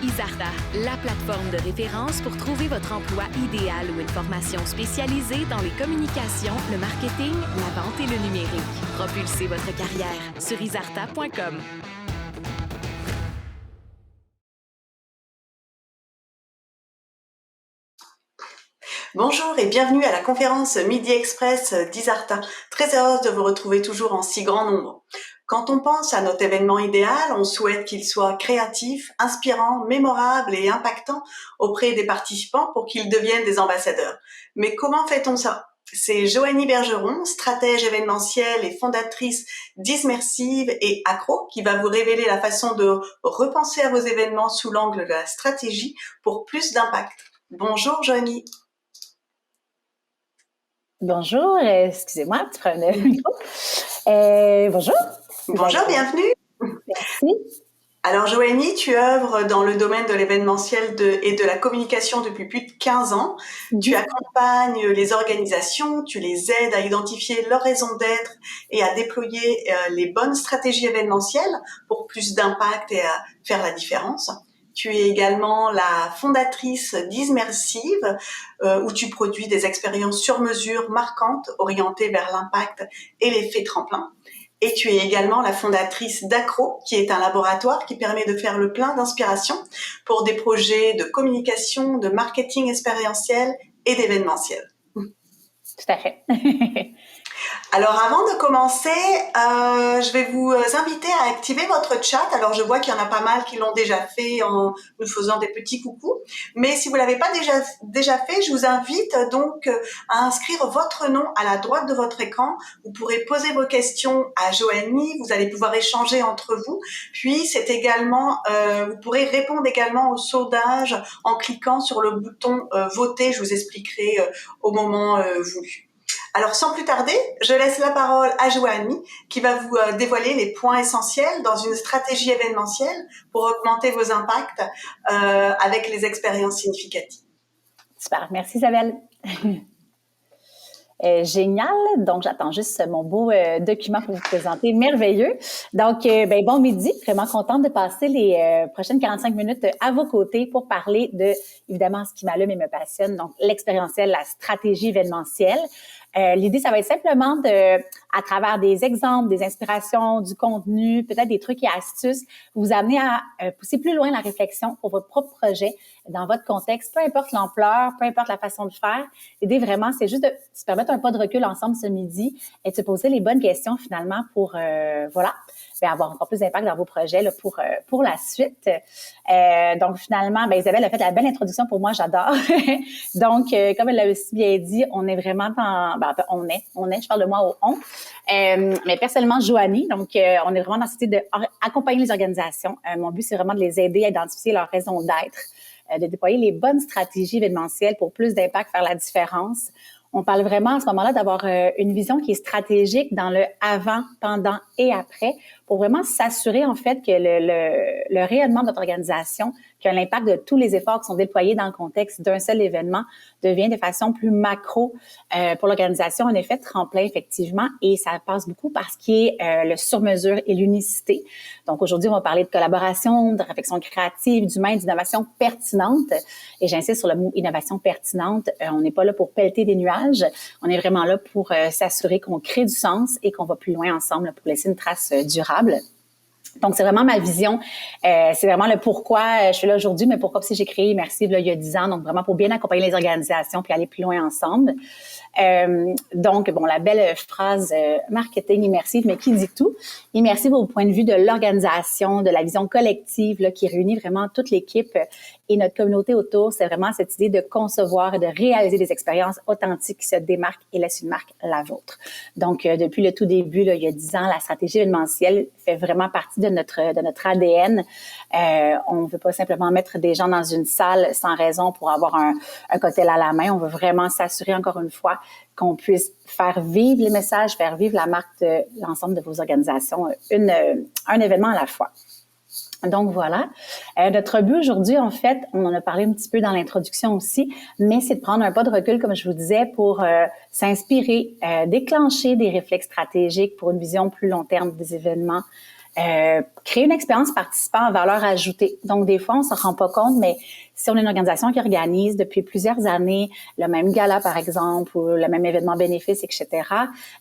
Isarta, la plateforme de référence pour trouver votre emploi idéal ou une formation spécialisée dans les communications, le marketing, la vente et le numérique. Propulsez votre carrière sur isarta.com. Bonjour et bienvenue à la conférence Midi Express d'Isarta. Très heureuse de vous retrouver toujours en si grand nombre. Quand on pense à notre événement idéal, on souhaite qu'il soit créatif, inspirant, mémorable et impactant auprès des participants pour qu'ils deviennent des ambassadeurs. Mais comment fait-on ça ? C'est Joanie Bergeron, stratège événementielle et fondatrice d'Ismersive et Accro, qui va vous révéler la façon de repenser à vos événements sous l'angle de la stratégie pour plus d'impact. Bonjour Joanie. Bonjour, excusez-moi, tu prends le micro. Bonjour. Bonjour, bienvenue. Merci. Alors Joanie, tu œuvres dans le domaine de l'événementiel et de la communication depuis plus de 15 ans. Tu accompagnes les organisations, tu les aides à identifier leur raison d'être et à déployer les bonnes stratégies événementielles pour plus d'impact et à faire la différence. Tu es également la fondatrice d'Ismersive, où tu produis des expériences sur mesure marquantes orientées vers l'impact et l'effet tremplin. Et tu es également la fondatrice d'Accro, qui est un laboratoire qui permet de faire le plein d'inspiration pour des projets de communication, de marketing expérientiel et d'événementiel. Tout à fait. Alors, avant de commencer, je vais vous inviter à activer votre chat. Alors, je vois qu'il y en a pas mal qui l'ont déjà fait en nous faisant des petits coucous. Mais si vous l'avez pas déjà fait, je vous invite donc à inscrire votre nom à la droite de votre écran. Vous pourrez poser vos questions à Joanie. Vous allez pouvoir échanger entre vous. Puis, c'est également, vous pourrez répondre également au sondage en cliquant sur le bouton voter. Je vous expliquerai au moment voulu. Alors, sans plus tarder, je laisse la parole à Joanie qui va vous dévoiler les points essentiels dans une stratégie événementielle pour augmenter vos impacts avec les expériences significatives. Super, merci Isabelle. Génial. Donc, j'attends juste mon beau document pour vous présenter. Merveilleux. Donc, bon midi. Vraiment contente de passer les prochaines 45 minutes à vos côtés pour parler de, évidemment, ce qui m'allume et me passionne, donc l'expérientiel, la stratégie événementielle. L'idée, ça va être simplement à travers des exemples, des inspirations, du contenu, peut-être des trucs et astuces, vous amener à pousser plus loin la réflexion pour votre propre projet, dans votre contexte, peu importe l'ampleur, peu importe la façon de faire. L'idée, vraiment, c'est juste de se permettre un pas de recul ensemble ce midi et de se poser les bonnes questions, finalement, pour, avoir encore plus d'impact dans vos projets là, pour la suite. Donc, finalement, Isabelle a fait la belle introduction pour moi, j'adore. Donc, comme elle l'a aussi bien dit, on est vraiment on est, je parle de moi au on. Mais personnellement, Joanie, donc on est vraiment dans cette idée d'accompagner les organisations. Mon but, c'est vraiment de les aider à identifier leur raison d'être, de déployer les bonnes stratégies événementielles pour plus d'impact, faire la différence. On parle vraiment à ce moment-là d'avoir une vision qui est stratégique dans le avant, pendant et après pour vraiment s'assurer en fait que le rayonnement de notre organisation, que l'impact de tous les efforts qui sont déployés dans le contexte d'un seul événement devient de façon plus macro pour l'organisation, un effet tremplin effectivement, et ça passe beaucoup par ce qui est le sur-mesure et l'unicité. Donc aujourd'hui, on va parler de collaboration, de réflexion créative, d'humain, d'innovation pertinente, et j'insiste sur le mot innovation pertinente. On n'est pas là pour pelleter des nuages, on est vraiment là pour s'assurer qu'on crée du sens et qu'on va plus loin ensemble pour laisser une trace durable. Donc, c'est vraiment ma vision. C'est vraiment le pourquoi je suis là aujourd'hui, mais pourquoi aussi j'ai créé Immersive là, il y a 10 ans. Donc, vraiment pour bien accompagner les organisations puis aller plus loin ensemble. Donc, la belle phrase marketing immersive, mais qui dit tout? Immersive au point de vue de l'organisation, de la vision collective là, qui réunit vraiment toute l'équipe et notre communauté autour. C'est vraiment cette idée de concevoir et de réaliser des expériences authentiques qui se démarquent et laissent une marque la vôtre. Donc, depuis le tout début, là, il y a 10 ans, la stratégie événementielle fait vraiment partie de notre ADN. On ne veut pas simplement mettre des gens dans une salle sans raison pour avoir un cocktail à la main. On veut vraiment s'assurer, encore une fois, qu'on puisse faire vivre les messages, faire vivre la marque de l'ensemble de vos organisations, un événement à la fois. Donc voilà, notre but aujourd'hui, en fait, on en a parlé un petit peu dans l'introduction aussi, mais c'est de prendre un pas de recul, comme je vous disais, pour s'inspirer, déclencher des réflexes stratégiques pour une vision plus long terme des événements créer une expérience participant en valeur ajoutée. Donc, des fois, on s'en rend pas compte, mais si on est une organisation qui organise depuis plusieurs années le même gala, par exemple, ou le même événement bénéfice, etc.,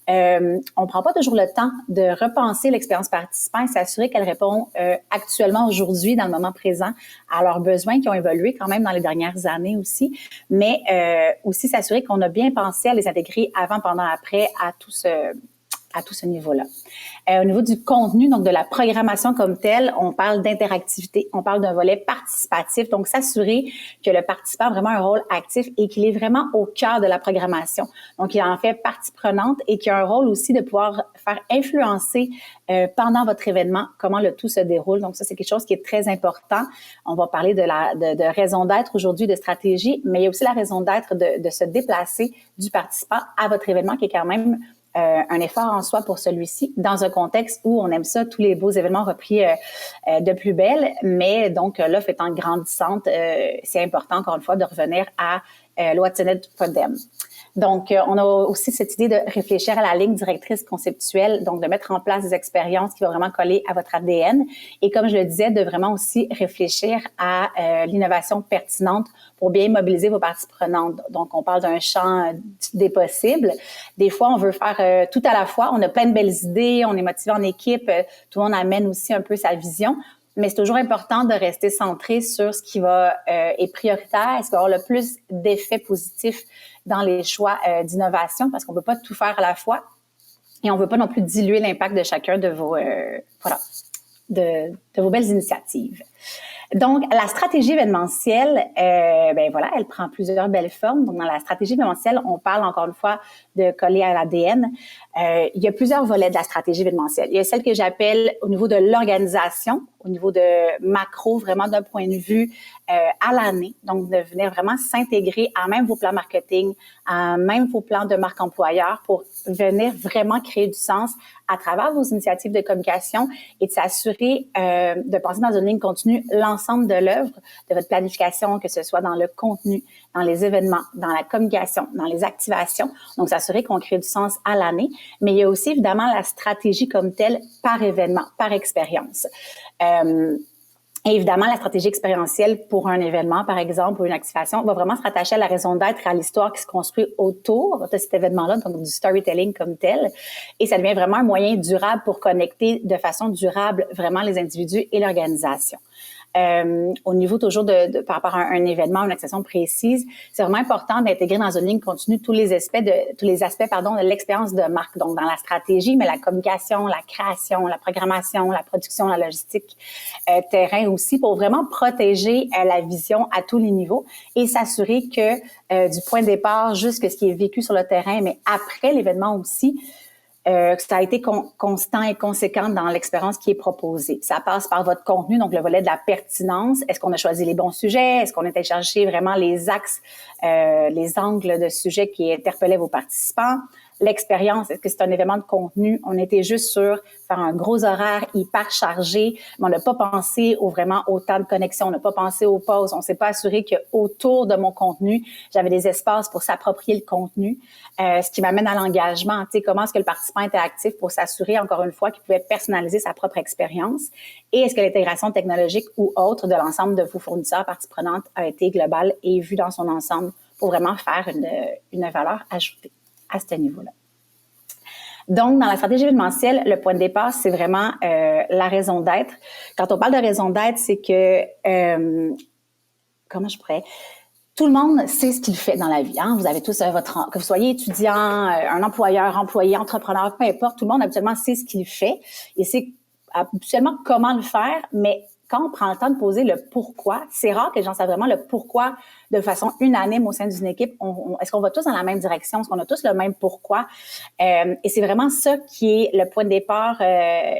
on prend pas toujours le temps de repenser l'expérience participant et s'assurer qu'elle répond actuellement, aujourd'hui, dans le moment présent, à leurs besoins qui ont évolué quand même dans les dernières années aussi, mais aussi s'assurer qu'on a bien pensé à les intégrer avant, pendant, après, à tout ce niveau-là. Au niveau du contenu, donc de la programmation comme telle, on parle d'interactivité, on parle d'un volet participatif, donc s'assurer que le participant a vraiment un rôle actif et qu'il est vraiment au cœur de la programmation. Donc, il en fait partie prenante et qu'il a un rôle aussi de pouvoir faire influencer pendant votre événement comment le tout se déroule. Donc, ça, c'est quelque chose qui est très important. On va parler de raison d'être aujourd'hui, de stratégie, mais il y a aussi la raison d'être de se déplacer du participant à votre événement qui est quand même un effort en soi pour celui-ci, dans un contexte où on aime ça, tous les beaux événements repris de plus belle, mais donc l'offre étant grandissante, c'est important, encore une fois, de revenir à what's in it for them. Donc, on a aussi cette idée de réfléchir à la ligne directrice conceptuelle, donc de mettre en place des expériences qui vont vraiment coller à votre ADN. Et comme je le disais, de vraiment aussi réfléchir à l'innovation pertinente pour bien mobiliser vos parties prenantes. Donc, on parle d'un champ des possibles. Des fois, on veut faire tout à la fois. On a plein de belles idées, on est motivé en équipe, tout le monde amène aussi un peu sa vision. Mais c'est toujours important de rester centré sur ce qui est prioritaire, ce qui va avoir le plus d'effets positifs dans les choix d'innovation, parce qu'on ne peut pas tout faire à la fois et on ne veut pas non plus diluer l'impact de chacun de vos de vos belles initiatives. Donc, la stratégie événementielle, elle prend plusieurs belles formes. Donc, dans la stratégie événementielle, on parle encore une fois de coller à l'ADN. Il y a plusieurs volets de la stratégie événementielle. Il y a celle que j'appelle au niveau de l'organisation, au niveau de macro, vraiment d'un point de vue à l'année. Donc, de venir vraiment s'intégrer à même vos plans marketing, à même vos plans de marque employeur pour venir vraiment créer du sens à travers vos initiatives de communication et de s'assurer de penser dans une ligne continue l'ensemble de l'œuvre, de votre planification, que ce soit dans le contenu, dans les événements, dans la communication, dans les activations. Donc, s'assurer qu'on crée du sens à l'année. Mais il y a aussi évidemment la stratégie comme telle par événement, par expérience. Et évidemment, la stratégie expérientielle pour un événement, par exemple, ou une activation, va vraiment se rattacher à la raison d'être et à l'histoire qui se construit autour de cet événement-là, donc du storytelling comme tel. Et ça devient vraiment un moyen durable pour connecter de façon durable vraiment les individus et l'organisation. Au niveau toujours par rapport à un événement, une activation précise, c'est vraiment important d'intégrer dans une ligne continue tous les aspects de l'expérience de marque. Donc, dans la stratégie, mais la communication, la création, la programmation, la production, la logistique, terrain aussi, pour vraiment protéger la vision à tous les niveaux et s'assurer que du point de départ jusqu'à ce qui est vécu sur le terrain, mais après l'événement aussi, que ça a été constant et conséquent dans l'expérience qui est proposée. Ça passe par votre contenu, donc le volet de la pertinence. Est-ce qu'on a choisi les bons sujets? Est-ce qu'on a été chercher vraiment les axes, les angles de sujets qui interpellaient vos participants? L'expérience, est-ce que c'est un événement de contenu? On était juste sur faire un gros horaire hyper chargé, mais on n'a pas pensé au temps de connexion, on n'a pas pensé aux pauses, on s'est pas assuré qu'autour de mon contenu, j'avais des espaces pour s'approprier le contenu, ce qui m'amène à l'engagement. Tu sais, comment est-ce que le participant était actif pour s'assurer, encore une fois, qu'il pouvait personnaliser sa propre expérience et est-ce que l'intégration technologique ou autre de l'ensemble de vos fournisseurs parties prenantes a été globale et vue dans son ensemble pour vraiment faire une valeur ajoutée à ce niveau-là. Donc, dans la stratégie événementielle, le point de départ, c'est vraiment la raison d'être. Quand on parle de raison d'être, c'est que, tout le monde sait ce qu'il fait dans la vie. Hein? Vous avez tous que vous soyez étudiant, un employeur, employé, entrepreneur, peu importe, tout le monde habituellement sait ce qu'il fait et sait habituellement comment le faire, mais quand on prend le temps de poser le pourquoi, c'est rare que les gens savent vraiment le pourquoi de façon unanime au sein d'une équipe. Est-ce qu'on va tous dans la même direction? Est-ce qu'on a tous le même pourquoi? Et c'est vraiment ça qui est le point de départ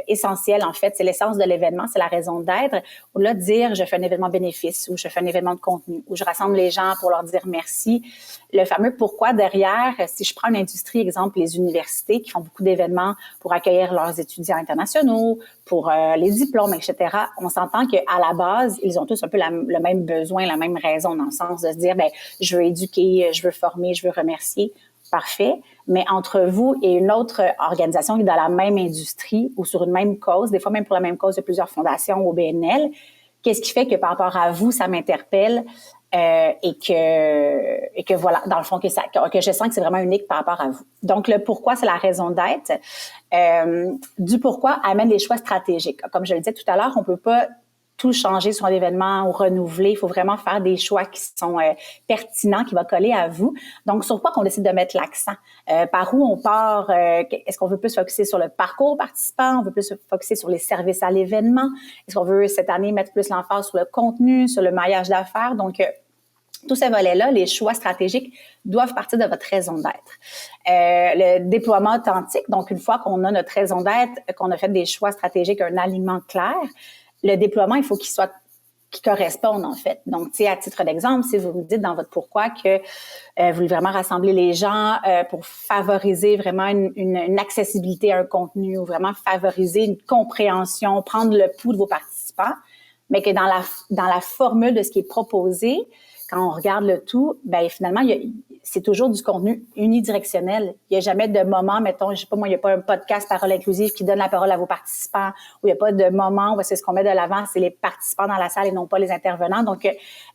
essentiel, en fait. C'est l'essence de l'événement, c'est la raison d'être. Au-delà de dire, je fais un événement bénéfice ou je fais un événement de contenu ou je rassemble les gens pour leur dire merci. Le fameux pourquoi derrière, si je prends une industrie, exemple, les universités qui font beaucoup d'événements pour accueillir leurs étudiants internationaux, pour les diplômes, etc., on s'entend qu'à la base, ils ont tous un peu le même besoin, la même raison, dans le sens de se dire, je veux éduquer, je veux former, je veux remercier. parfait, mais entre vous et une autre organisation qui est dans la même industrie ou sur une même cause, des fois même pour la même cause de plusieurs fondations au BNL, qu'est-ce qui fait que par rapport à vous, ça m'interpelle et que voilà, dans le fond, que je sens que c'est vraiment unique par rapport à vous. Donc, le pourquoi, c'est la raison d'être. Du pourquoi amène des choix stratégiques. Comme je le disais tout à l'heure, on peut pas tout changer sur un événement ou renouveler. Il faut vraiment faire des choix qui sont pertinents, qui vont coller à vous. Donc, sur quoi qu'on décide de mettre l'accent? Par où on part? Est-ce qu'on veut plus se focuser sur le parcours participant? On veut plus se focuser sur les services à l'événement? Est-ce qu'on veut, cette année, mettre plus l'emphase sur le contenu, sur le maillage d'affaires? Donc, tous ces volets-là, les choix stratégiques doivent partir de votre raison d'être. Le déploiement authentique, donc une fois qu'on a notre raison d'être, qu'on a fait des choix stratégiques, un alignement clair, le déploiement, il faut qu'il corresponde, en fait. Donc, tu sais, à titre d'exemple, si vous me dites dans votre pourquoi que vous voulez vraiment rassembler les gens pour favoriser vraiment une accessibilité à un contenu ou vraiment favoriser une compréhension, prendre le pouls de vos participants, mais que dans la formule de ce qui est proposé, quand on regarde le tout, ben finalement, c'est toujours du contenu unidirectionnel. Il n'y a jamais de moment, mettons, je sais pas moi, il n'y a pas un podcast Parole inclusive qui donne la parole à vos participants, ou il n'y a pas de moment où c'est ce qu'on met de l'avant, c'est les participants dans la salle et non pas les intervenants. Donc,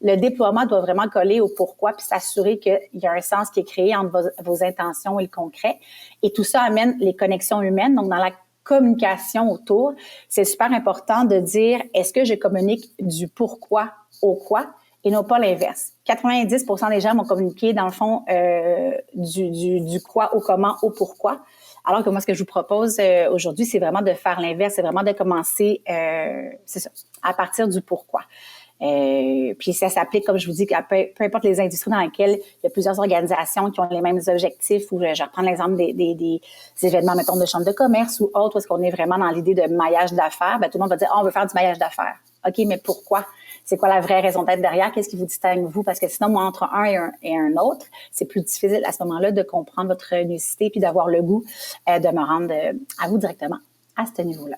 le déploiement doit vraiment coller au pourquoi puis s'assurer qu'il y a un sens qui est créé entre vos intentions et le concret. Et tout ça amène les connexions humaines. Donc, dans la communication autour, c'est super important de dire, est-ce que je communique du pourquoi au quoi? Et non pas l'inverse. 90% des gens vont communiquer, dans le fond, du quoi au comment au pourquoi. Alors que moi, ce que je vous propose aujourd'hui, c'est vraiment de faire l'inverse. C'est vraiment de commencer, c'est ça, à partir du pourquoi. Puis ça s'applique, comme je vous dis, à peu importe les industries dans lesquelles il y a plusieurs organisations qui ont les mêmes objectifs. Ou je reprends l'exemple des événements, mettons, de chambre de commerce ou autres, où est-ce qu'on est vraiment dans l'idée de maillage d'affaires. Ben, tout le monde va dire, on veut faire du maillage d'affaires. OK, mais pourquoi? C'est quoi la vraie raison d'être derrière? Qu'est-ce qui vous distingue, vous? Parce que sinon, moi, entre un et un autre, c'est plus difficile à ce moment-là de comprendre votre unicité puis d'avoir le goût de me rendre à vous directement à ce niveau-là.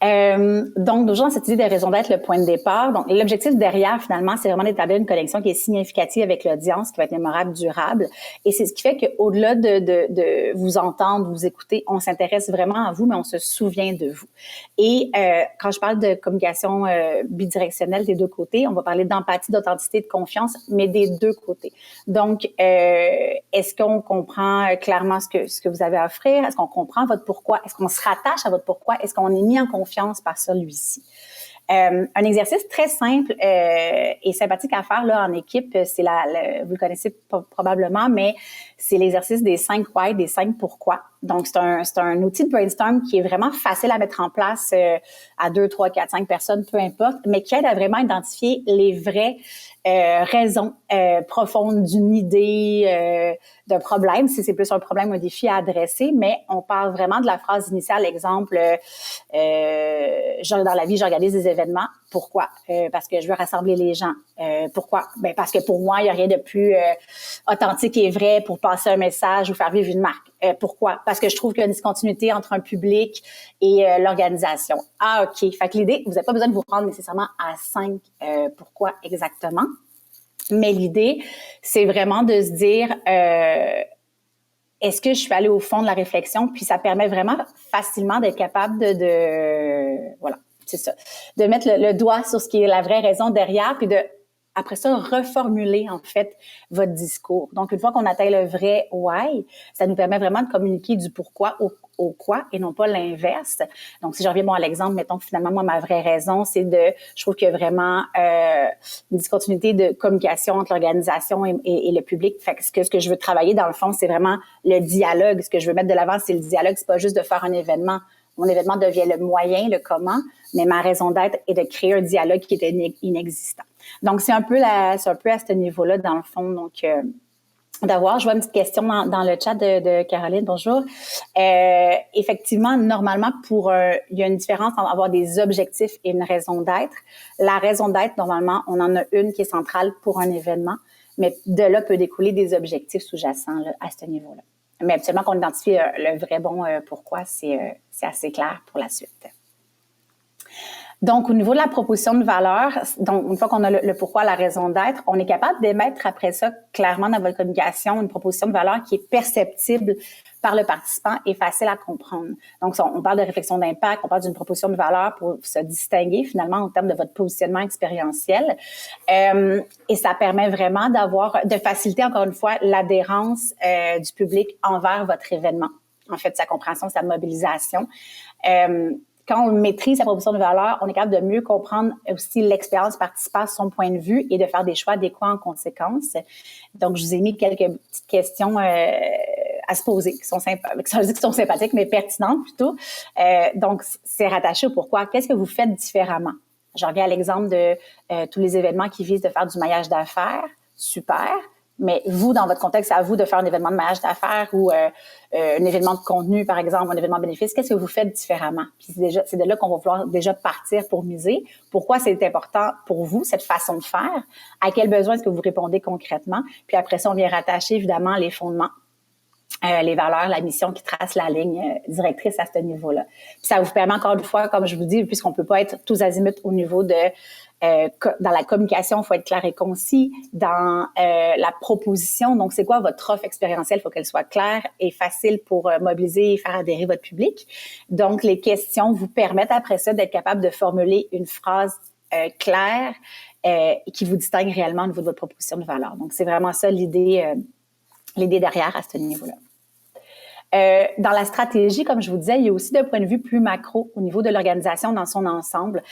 Donc, toujours dans cette idée de raison d'être, le point de départ. Donc, l'objectif derrière, finalement, c'est vraiment d'établir une connexion qui est significative avec l'audience, qui va être mémorable, durable. Et c'est ce qui fait qu'au-delà de vous entendre, vous écouter, on s'intéresse vraiment à vous, mais on se souvient de vous. Et quand je parle de communication bidirectionnelle des deux côtés, on va parler d'empathie, d'authenticité, de confiance, mais des deux côtés. Donc, est-ce qu'on comprend clairement ce que vous avez à offrir? Est-ce qu'on comprend votre pourquoi? Est-ce qu'on se rattache à votre pourquoi? Est-ce qu'on est mis en confiance par celui-ci? Un exercice très simple et sympathique à faire là en équipe, c'est vous le connaissez probablement, mais c'est l'exercice des 5 why, des 5 pourquoi. Donc, c'est un outil de brainstorm qui est vraiment facile à mettre en place à 2, 3, 4, 5 personnes, peu importe, mais qui aide à vraiment identifier les vraies raisons profondes d'une idée, d'un problème, si c'est plus un problème ou un défi à adresser, mais on parle vraiment de la phrase initiale, exemple, dans la vie, j'organise des événements. Pourquoi? Parce que je veux rassembler les gens. Pourquoi? Ben parce que pour moi, il n'y a rien de plus authentique et vrai pour passer un message ou faire vivre une marque. Pourquoi? Parce que je trouve qu'il y a une discontinuité entre un public et l'organisation. Ah, OK. Fait que l'idée, vous n'avez pas besoin de vous rendre nécessairement à 5 pourquoi exactement. Mais l'idée, c'est vraiment de se dire, est-ce que je suis allée au fond de la réflexion? Puis ça permet vraiment facilement d'être capable voilà, c'est ça, de mettre le doigt sur ce qui est la vraie raison derrière, puis après ça, reformuler, en fait, votre discours. Donc, une fois qu'on atteint le vrai « why », ça nous permet vraiment de communiquer du pourquoi au quoi et non pas l'inverse. Donc, si je reviens à l'exemple, mettons que finalement, moi, ma vraie raison, c'est je trouve qu'il y a vraiment une discontinuité de communication entre l'organisation et le public. Fait que ce que je veux travailler, dans le fond, c'est vraiment le dialogue. Ce que je veux mettre de l'avant, c'est le dialogue. C'est pas juste de faire un événement. Mon événement devient le moyen, le comment, mais ma raison d'être est de créer un dialogue qui était inexistant. Donc, c'est un peu à ce niveau-là, dans le fond. Donc, je vois une petite question dans le chat de Caroline. Bonjour. Effectivement, normalement, il y a une différence entre avoir des objectifs et une raison d'être. La raison d'être, normalement, on en a une qui est centrale pour un événement, mais de là peut découler des objectifs sous-jacents là, à ce niveau-là. Mais absolument qu'on identifie le vrai bon pourquoi, c'est assez clair pour la suite. Donc, au niveau de la proposition de valeur, donc une fois qu'on a le pourquoi, la raison d'être, on est capable d'émettre après ça clairement dans votre communication une proposition de valeur qui est perceptible par le participant et facile à comprendre. Donc, on parle de réflexion d'impact, on parle d'une proposition de valeur pour se distinguer finalement en termes de votre positionnement expérientiel. Et ça permet vraiment de faciliter encore une fois l'adhérence du public envers votre événement. En fait, sa compréhension, sa mobilisation. Quand on maîtrise sa proposition de valeur, on est capable de mieux comprendre aussi l'expérience participant, son point de vue et de faire des choix adéquats en conséquence. Donc, je vous ai mis quelques petites questions à se poser, qui sont sympathiques, mais pertinentes plutôt. Donc, c'est rattaché au pourquoi. Qu'est-ce que vous faites différemment? Je reviens à l'exemple de tous les événements qui visent de faire du maillage d'affaires. Super. Mais vous, dans votre contexte, à vous de faire un événement de maillage d'affaires ou un événement de contenu, par exemple, un événement bénéfice, qu'est-ce que vous faites différemment? Puis c'est de là qu'on va vouloir déjà partir pour miser. Pourquoi c'est important pour vous, cette façon de faire? À quels besoins est-ce que vous répondez concrètement? Puis après ça, on vient rattacher évidemment les fondements, les valeurs, la mission qui trace la ligne directrice à ce niveau-là. Puis ça vous permet encore une fois, comme je vous dis, puisqu'on peut pas être tous azimuts au niveau de dans la communication, il faut être clair et concis. Dans la proposition, donc c'est quoi votre offre expérientielle? Il faut qu'elle soit claire et facile pour mobiliser et faire adhérer votre public. Donc, les questions vous permettent après ça d'être capable de formuler une phrase claire qui vous distingue réellement au niveau de votre proposition de valeur. Donc, c'est vraiment ça l'idée derrière à ce niveau-là. Dans la stratégie, comme je vous disais, il y a aussi d'un point de vue plus macro au niveau de l'organisation dans son ensemble.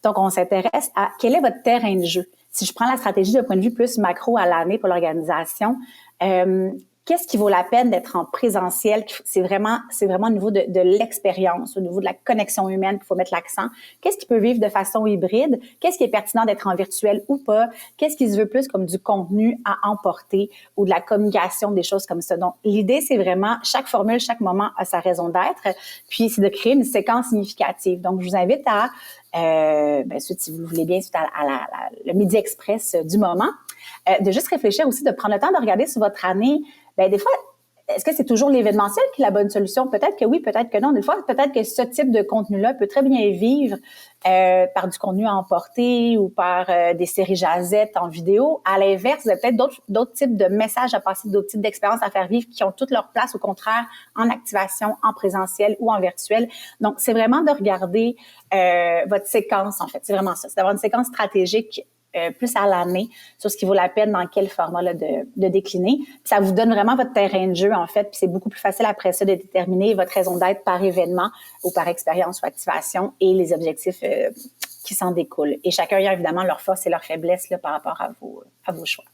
Donc, on s'intéresse à quel est votre terrain de jeu. Si je prends la stratégie d'un point de vue plus macro à l'année pour l'organisation, qu'est-ce qui vaut la peine d'être en présentiel? C'est vraiment au niveau de l'expérience, au niveau de la connexion humaine qu'il faut mettre l'accent. Qu'est-ce qui peut vivre de façon hybride? Qu'est-ce qui est pertinent d'être en virtuel ou pas? Qu'est-ce qui se veut plus comme du contenu à emporter ou de la communication, des choses comme ça? Donc, l'idée, c'est vraiment, chaque formule, chaque moment a sa raison d'être, puis c'est de créer une séquence significative. Donc, je vous invite à, suite, si vous le voulez bien, suite à le Midi Express du moment, de juste réfléchir aussi, de prendre le temps de regarder sur votre année. Des fois, est-ce que c'est toujours l'événementiel qui est la bonne solution? Peut-être que oui, peut-être que non. Des fois, peut-être que ce type de contenu-là peut très bien vivre par du contenu à emporter ou par des séries jazettes en vidéo. À l'inverse, vous avez peut-être d'autres types de messages à passer, d'autres types d'expériences à faire vivre qui ont toute leur place, au contraire, en activation, en présentiel ou en virtuel. Donc, c'est vraiment de regarder votre séquence, en fait. C'est vraiment ça. C'est d'avoir une séquence stratégique plus à l'année sur ce qui vaut la peine dans quel format là, de décliner. Puis ça vous donne vraiment votre terrain de jeu, en fait, puis c'est beaucoup plus facile après ça de déterminer votre raison d'être par événement ou par expérience ou activation et les objectifs qui s'en découlent. Et chacun a évidemment leurs forces et leurs faiblesses là, par rapport à vos choix.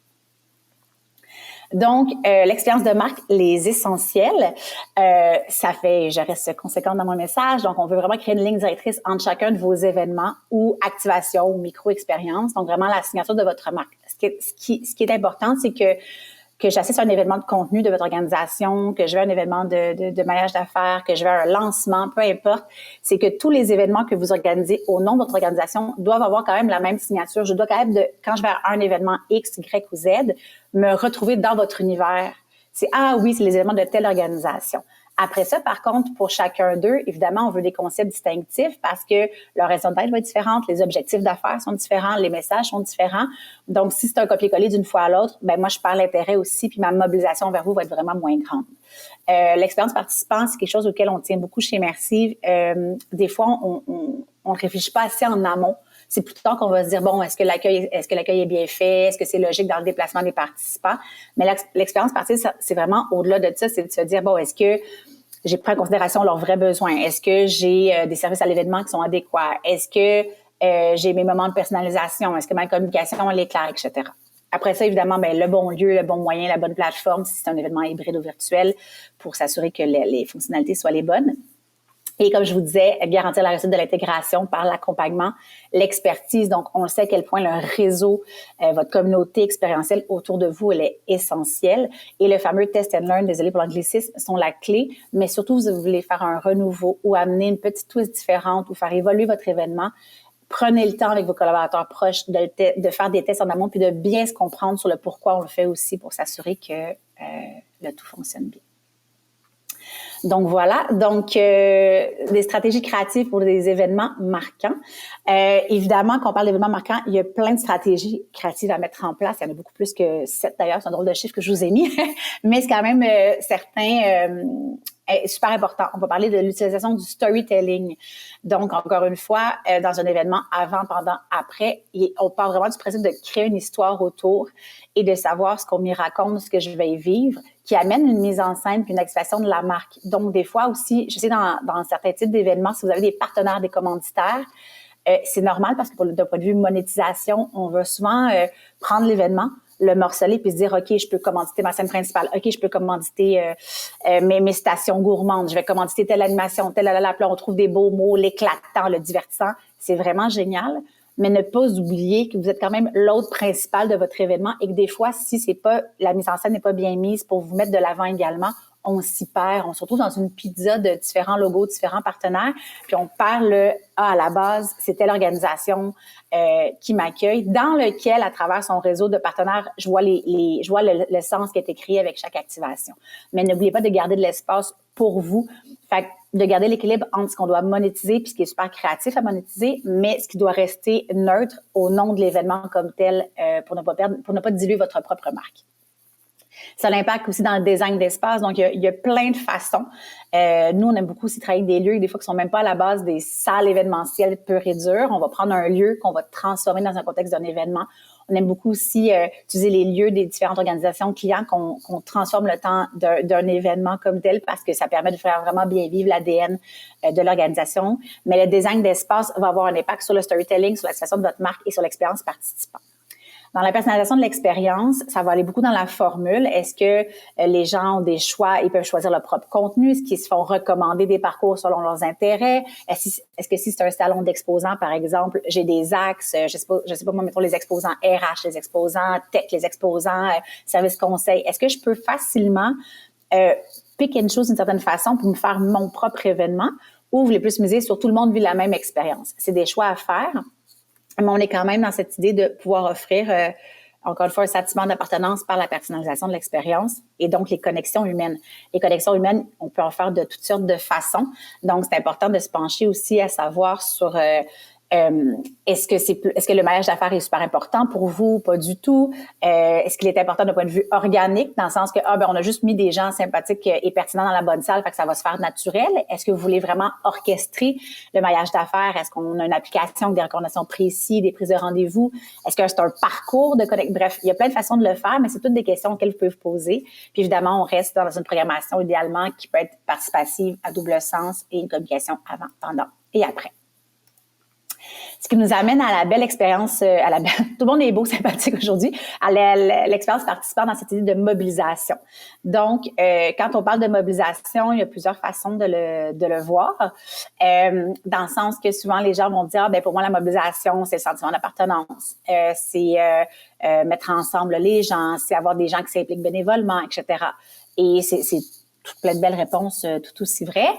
Donc, l'expérience de marque, les essentiels, ça fait, je reste conséquente dans mon message, donc on veut vraiment créer une ligne directrice entre chacun de vos événements ou activations ou micro-expériences, donc vraiment la signature de votre marque. Ce qui est important, c'est que j'assiste à un événement de contenu de votre organisation, que je vais à un événement de maillage d'affaires, que je vais à un lancement, peu importe, c'est que tous les événements que vous organisez au nom de votre organisation doivent avoir quand même la même signature. Je dois quand même, quand je vais à un événement X, Y ou Z, me retrouver dans votre univers. C'est, ah oui, c'est les événements de telle organisation. Après ça, par contre, pour chacun d'eux, évidemment, on veut des concepts distinctifs parce que leur raison d'être va être différente, les objectifs d'affaires sont différents, les messages sont différents. Donc, si c'est un copier-coller d'une fois à l'autre, moi, je perds l'intérêt aussi, puis ma mobilisation vers vous va être vraiment moins grande. L'expérience participant, c'est quelque chose auquel on tient beaucoup chez Immersive. Des fois, on ne réfléchit pas assez en amont. C'est plutôt tard qu'on va se dire, bon, est-ce que l'accueil est bien fait? Est-ce que c'est logique dans le déplacement des participants? Mais l'expérience participative, c'est vraiment au-delà de ça, c'est de se dire, bon, est-ce que j'ai pris en considération leurs vrais besoins? Est-ce que j'ai des services à l'événement qui sont adéquats? Est-ce que j'ai mes moments de personnalisation? Est-ce que ma communication, elle est claire, etc.? Après ça, évidemment, le bon lieu, le bon moyen, la bonne plateforme, si c'est un événement hybride ou virtuel, pour s'assurer que les fonctionnalités soient les bonnes. Et comme je vous disais, garantir la réussite de l'intégration par l'accompagnement, l'expertise. Donc, on sait à quel point le réseau, votre communauté expérientielle autour de vous, elle est essentielle. Et le fameux test and learn, désolé pour l'anglicisme, sont la clé. Mais surtout, vous voulez faire un renouveau ou amener une petite twist différente ou faire évoluer votre événement. Prenez le temps avec vos collaborateurs proches de faire des tests en amont puis de bien se comprendre sur le pourquoi on le fait aussi pour s'assurer que le tout fonctionne bien. Donc voilà, donc des stratégies créatives pour des événements marquants. Évidemment, quand on parle d'événements marquants, il y a plein de stratégies créatives à mettre en place. Il y en a beaucoup plus que 7 d'ailleurs, c'est un drôle de chiffre que je vous ai mis, mais c'est quand même certains super important. On va parler de l'utilisation du storytelling. Donc, encore une fois, dans un événement avant, pendant, après, on part vraiment du principe de créer une histoire autour et de savoir ce qu'on m'y raconte, ce que je vais y vivre, qui amène une mise en scène puis une activation de la marque. Donc, des fois aussi, je sais dans certains types d'événements, si vous avez des partenaires, des commanditaires, c'est normal parce que d'un point de vue monétisation, on va souvent prendre l'événement, le morceler puis se dire OK, je peux commanditer ma scène principale, OK, je peux commanditer mes stations gourmandes, je vais commanditer telle animation, telle là, puis là, on trouve des beaux mots, l'éclatant, le divertissant, c'est vraiment génial. Mais ne pas oublier que vous êtes quand même l'hôte principal de votre événement et que des fois, si c'est pas la mise en scène n'est pas bien mise pour vous mettre de l'avant également, on s'y perd. On se retrouve dans une pizza de différents logos, différents partenaires, puis on perd à la base, c'était l'organisation qui m'accueille, dans lequel, à travers son réseau de partenaires, je vois je vois le sens qui a été créé avec chaque activation. Mais n'oubliez pas de garder de l'espace pour vous. Fait que de garder l'équilibre entre ce qu'on doit monétiser puis ce qui est super créatif à monétiser, mais ce qui doit rester neutre au nom de l'événement comme tel pour ne pas diluer votre propre marque. Ça a l'impact aussi dans le design d'espace. Donc, il y a plein de façons. Nous, on aime beaucoup aussi travailler avec des lieux, des fois qui sont même pas à la base des salles événementielles pures et dures. On va prendre un lieu qu'on va transformer dans un contexte d'un événement. On aime beaucoup aussi utiliser les lieux des différentes organisations clients qu'on transforme le temps d'un événement comme tel parce que ça permet de faire vraiment bien vivre l'ADN de l'organisation. Mais le design d'espace va avoir un impact sur le storytelling, sur la situation de votre marque et sur l'expérience participante. Dans la personnalisation de l'expérience, ça va aller beaucoup dans la formule. Est-ce que les gens ont des choix, ils peuvent choisir leur propre contenu? Est-ce qu'ils se font recommander des parcours selon leurs intérêts? Est-ce que si c'est un salon d'exposants, par exemple, j'ai des axes, je sais pas moi, mettons les exposants RH, les exposants tech, les exposants services conseil. Est-ce que je peux facilement pick and choose d'une certaine façon pour me faire mon propre événement ou vous voulez plus miser sur tout le monde vit la même expérience? C'est des choix à faire. Mais on est quand même dans cette idée de pouvoir offrir, encore une fois, un sentiment d'appartenance par la personnalisation de l'expérience et donc les connexions humaines. Les connexions humaines, on peut en faire de toutes sortes de façons. Donc, c'est important de se pencher aussi à savoir sur est-ce que le maillage d'affaires est super important pour vous? Pas du tout. Est-ce qu'il est important d'un point de vue organique, dans le sens que on a juste mis des gens sympathiques et pertinents dans la bonne salle, fait que ça va se faire naturel. Est-ce que vous voulez vraiment orchestrer le maillage d'affaires? Est-ce qu'on a une application avec des recommandations précises, des prises de rendez-vous? Est-ce que c'est un parcours de connect? Bref, il y a plein de façons de le faire, mais c'est toutes des questions auxquelles vous pouvez vous poser. Puis évidemment, on reste dans une programmation idéalement qui peut être participative à double sens et une communication avant, pendant et après. Ce qui nous amène à la belle expérience, tout le monde est beau, sympathique aujourd'hui, à l'expérience participante dans cette idée de mobilisation. Donc, quand on parle de mobilisation, il y a plusieurs façons de le voir, dans le sens que souvent les gens vont dire, pour moi la mobilisation, c'est le sentiment d'appartenance, c'est mettre ensemble les gens, c'est avoir des gens qui s'impliquent bénévolement, etc. Et c'est toute plein de belles réponses, tout aussi vraies,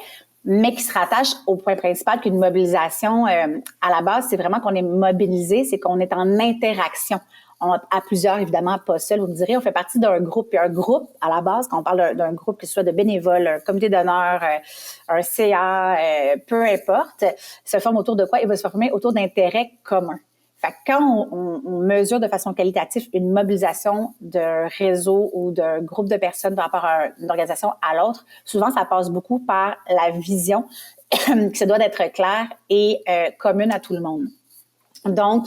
mais qui se rattache au point principal qu'une mobilisation, à la base, c'est vraiment qu'on est mobilisé, c'est qu'on est en interaction. À plusieurs, évidemment, pas seul, vous me direz, on fait partie d'un groupe. Puis un groupe, à la base, quand on parle d'un groupe, que ce soit de bénévoles, un comité d'honneur, un CA, peu importe, se forme autour de quoi? Il va se former autour d'intérêts communs. Fait que quand on mesure de façon qualitative une mobilisation d'un réseau ou d'un groupe de personnes par rapport à une organisation à l'autre, souvent ça passe beaucoup par la vision qui se doit d'être claire et commune à tout le monde. Donc,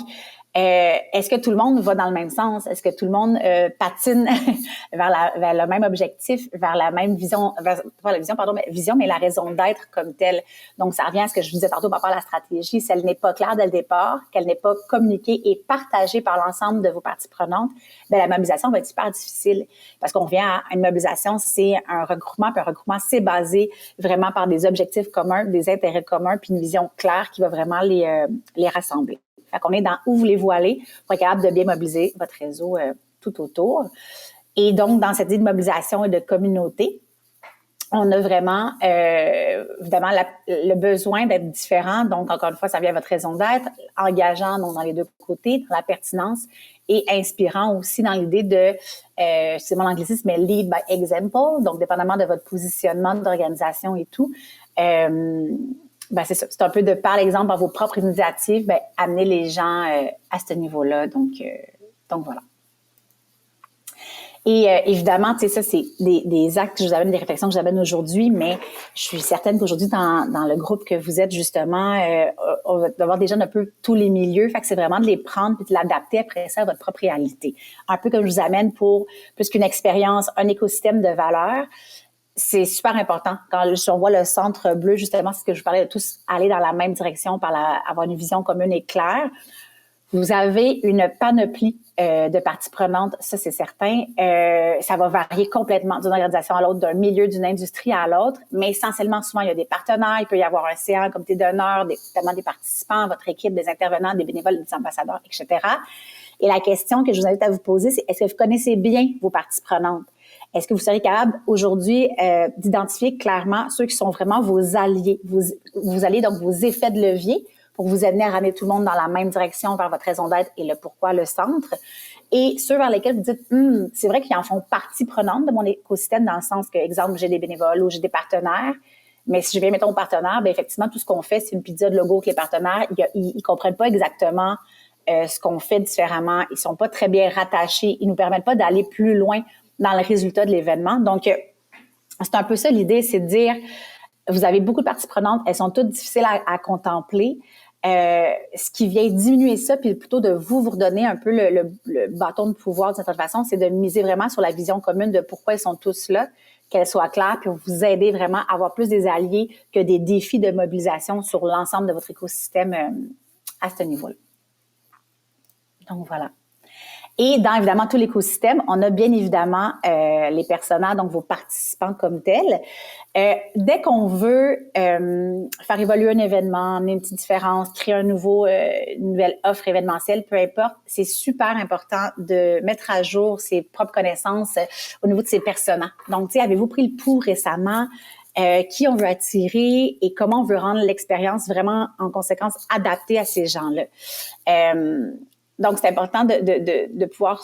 est-ce que tout le monde va dans le même sens? Est-ce que tout le monde patine vers le même objectif, vers la même vision, mais la raison d'être comme telle? Donc, ça revient à ce que je vous disais tantôt par rapport à la stratégie. Si elle n'est pas claire dès le départ, qu'elle n'est pas communiquée et partagée par l'ensemble de vos parties prenantes, la mobilisation va être super difficile. Parce qu'on revient à une mobilisation, c'est un regroupement, puis un regroupement, c'est basé vraiment par des objectifs communs, des intérêts communs, puis une vision claire qui va vraiment les rassembler. Fait qu'on est dans où voulez-vous aller pour être capable de bien mobiliser votre réseau tout autour. Et donc, dans cette idée de mobilisation et de communauté, on a vraiment, évidemment, le besoin d'être différent. Donc, encore une fois, ça vient à votre raison d'être, engageant donc dans les deux côtés, dans la pertinence et inspirant aussi dans l'idée de, c'est mon anglicisme, mais lead by example. Donc, dépendamment de votre positionnement d'organisation et tout, c'est ça. C'est un peu de, par exemple, dans vos propres initiatives, amener les gens à ce niveau-là. Donc voilà. Et évidemment, tu sais, ça, c'est des actes que je vous amène, des réflexions que j'amène aujourd'hui, mais je suis certaine qu'aujourd'hui, dans le groupe que vous êtes, justement, on va avoir des gens d'un peu tous les milieux. Fait que c'est vraiment de les prendre puis de l'adapter après ça à votre propre réalité. Un peu comme je vous amène pour plus qu'une expérience, un écosystème de valeurs. C'est super important. Quand on voit le centre bleu, justement, c'est ce que je vous parlais de tous aller dans la même direction, avoir une vision commune et claire. Vous avez une panoplie de parties prenantes, ça c'est certain. Ça va varier complètement d'une organisation à l'autre, d'un milieu, d'une industrie à l'autre, mais essentiellement, souvent, il y a des partenaires, il peut y avoir un CA, un comité d'honneur, notamment des participants, votre équipe, des intervenants, des bénévoles, des ambassadeurs, etc. Et la question que je vous invite à vous poser, c'est est-ce que vous connaissez bien vos parties prenantes? Est-ce que vous serez capable aujourd'hui d'identifier clairement ceux qui sont vraiment vos alliés, vos alliés, donc vos effets de levier, pour vous amener à ramener tout le monde dans la même direction vers votre raison d'être et le pourquoi, le centre. Et ceux vers lesquels vous dites, c'est vrai qu'ils en font partie prenante de mon écosystème dans le sens que, exemple, j'ai des bénévoles ou j'ai des partenaires. Mais si je viens, mettons, aux partenaires, effectivement, tout ce qu'on fait, c'est une pizza de logo avec les partenaires. Ils comprennent pas exactement ce qu'on fait différemment. Ils sont pas très bien rattachés. Ils nous permettent pas d'aller plus loin dans le résultat de l'événement. Donc, c'est un peu ça l'idée, c'est de dire, vous avez beaucoup de parties prenantes, elles sont toutes difficiles à contempler. Ce qui vient diminuer ça, puis plutôt de vous redonner un peu le bâton de pouvoir d'une certaine façon, c'est de miser vraiment sur la vision commune de pourquoi ils sont tous là, qu'elle soit claire, puis vous aider vraiment à avoir plus des alliés que des défis de mobilisation sur l'ensemble de votre écosystème à ce niveau-là. Donc voilà. Et dans, évidemment, tout l'écosystème, on a bien évidemment les personas, donc vos participants comme tels. Dès qu'on veut faire évoluer un événement, amener une petite différence, créer une nouvelle offre événementielle, peu importe, c'est super important de mettre à jour ses propres connaissances au niveau de ses personas. Donc, tu sais, avez-vous pris le pouls récemment? Qui on veut attirer et comment on veut rendre l'expérience vraiment, en conséquence, adaptée à ces gens-là. Donc, c'est important de pouvoir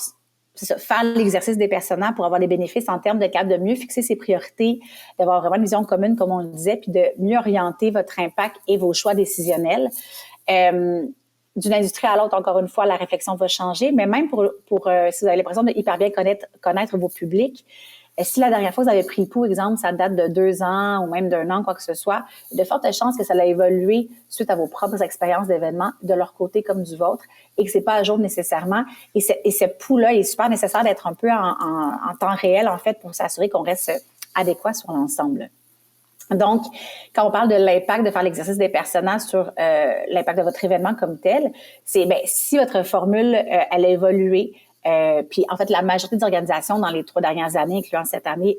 faire l'exercice des personas pour avoir des bénéfices en termes de capable de mieux fixer ses priorités, d'avoir vraiment une vision commune, comme on le disait, puis de mieux orienter votre impact et vos choix décisionnels. D'une industrie à l'autre, encore une fois, la réflexion va changer, mais même pour si vous avez l'impression de hyper bien connaître vos publics, si la dernière fois vous avez pris le pouls, exemple, ça date de 2 ans ou même d'1 an, quoi que ce soit, de fortes chances que ça a évolué suite à vos propres expériences d'événements de leur côté comme du vôtre et que c'est pas à jour nécessairement. Et ce pouls-là est super nécessaire d'être un peu en temps réel, en fait, pour s'assurer qu'on reste adéquat sur l'ensemble. Donc, quand on parle de l'impact de faire l'exercice des personas sur l'impact de votre événement comme tel, c'est si votre formule, elle a évolué, puis en fait, la majorité des organisations dans les 3 dernières années, incluant cette année,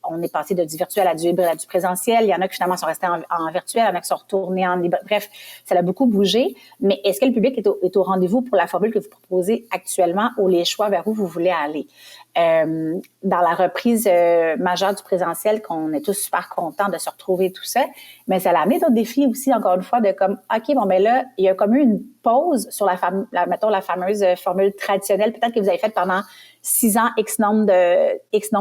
on est passé de du virtuel à du hybride à du présentiel. Il y en a qui finalement sont restés en virtuel, il y en a qui sont retournés en hybride. Bref, ça a beaucoup bougé. Mais est-ce que le public est au rendez-vous pour la formule que vous proposez actuellement ou les choix vers où vous voulez aller? Dans la reprise majeure du présentiel, qu'on est tous super contents de se retrouver tout ça, mais ça a amené d'autres défis aussi, encore une fois, de comme, OK, là, il y a comme eu une pause sur mettons, la fameuse formule traditionnelle, peut-être que vous avez faite pendant 6 ans, X nombre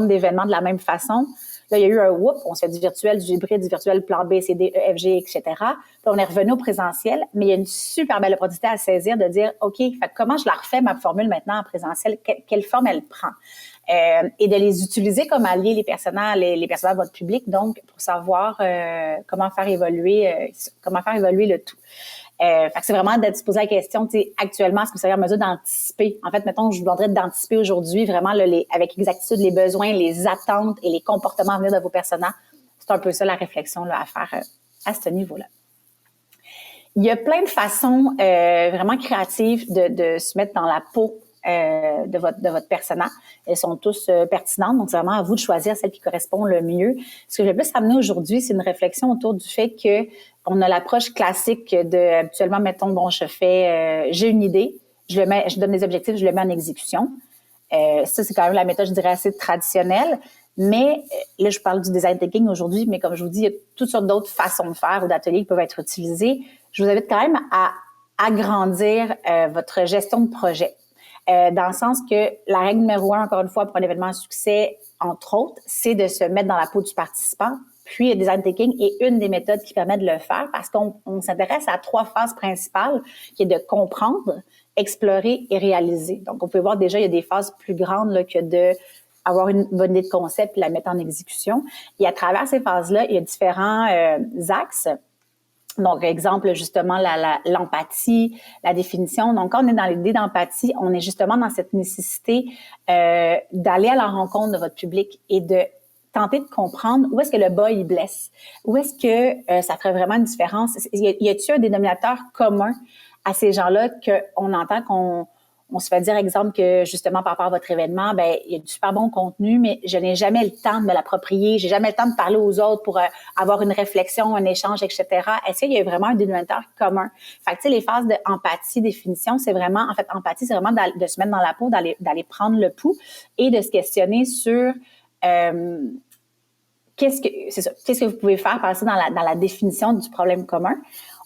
d'événements de la même façon. Là, il y a eu un whoop, on se fait du virtuel, du hybride, du virtuel plan B, C, D, E, F, G, etc. Puis on est revenu au présentiel, mais il y a une super belle opportunité à saisir de dire, OK, comment je la refais, ma formule maintenant en présentiel? Quelle forme elle prend? Et de les utiliser comme alliés, les personnages de votre public, donc, pour savoir comment faire évoluer le tout. Fait que c'est vraiment de se poser la question, tu sais, actuellement, est-ce que vous seriez en mesure d'anticiper? En fait, mettons, je vous demanderais d'anticiper aujourd'hui vraiment avec exactitude les besoins, les attentes et les comportements à venir de vos personnages. C'est un peu ça la réflexion là, à faire à ce niveau-là. Il y a plein de façons vraiment créatives de se mettre dans la peau de votre persona. Elles sont tous pertinentes, donc c'est vraiment à vous de choisir celle qui correspond le mieux. Ce que je vais plus amener aujourd'hui, c'est une réflexion autour du fait que on a l'approche classique de habituellement, mettons, j'ai une idée, je donne des objectifs, je le mets en exécution. Ça, c'est quand même la méthode, je dirais, assez traditionnelle. Mais là, je parle du design thinking aujourd'hui, mais comme je vous dis, il y a toutes sortes d'autres façons de faire ou d'ateliers qui peuvent être utilisés. Je vous invite quand même à agrandir votre gestion de projet. dans le sens que la règle numéro 1, encore une fois, pour un événement à succès, entre autres, c'est de se mettre dans la peau du participant. Puis, le design thinking est une des méthodes qui permet de le faire parce qu'on s'intéresse à 3 phases principales, qui est de comprendre, explorer et réaliser. Donc, on peut voir déjà, il y a des phases plus grandes là, que de avoir une bonne idée de concept et la mettre en exécution. Et à travers ces phases-là, il y a différents axes. Donc, exemple, justement, l'empathie, la définition. Donc, quand on est dans l'idée d'empathie, on est justement dans cette nécessité d'aller à la rencontre de votre public et de tenter de comprendre où est-ce que le bas, il blesse. Où est-ce que ça ferait vraiment une différence? Y a-t-il un dénominateur commun à ces gens-là qu'on entend on se fait dire, exemple, que justement, par rapport à votre événement, ben il y a du super bon contenu, mais je n'ai jamais le temps de me l'approprier, j'ai jamais le temps de parler aux autres pour avoir une réflexion, un échange, etc. Est-ce qu'il y a vraiment un dénominateur commun? Fait que, tu sais, les phases d'empathie, définition, c'est vraiment, en fait, empathie, c'est vraiment de se mettre dans la peau, d'aller prendre le pouls et de se questionner sur qu'est-ce que vous pouvez faire passer dans la définition du problème commun.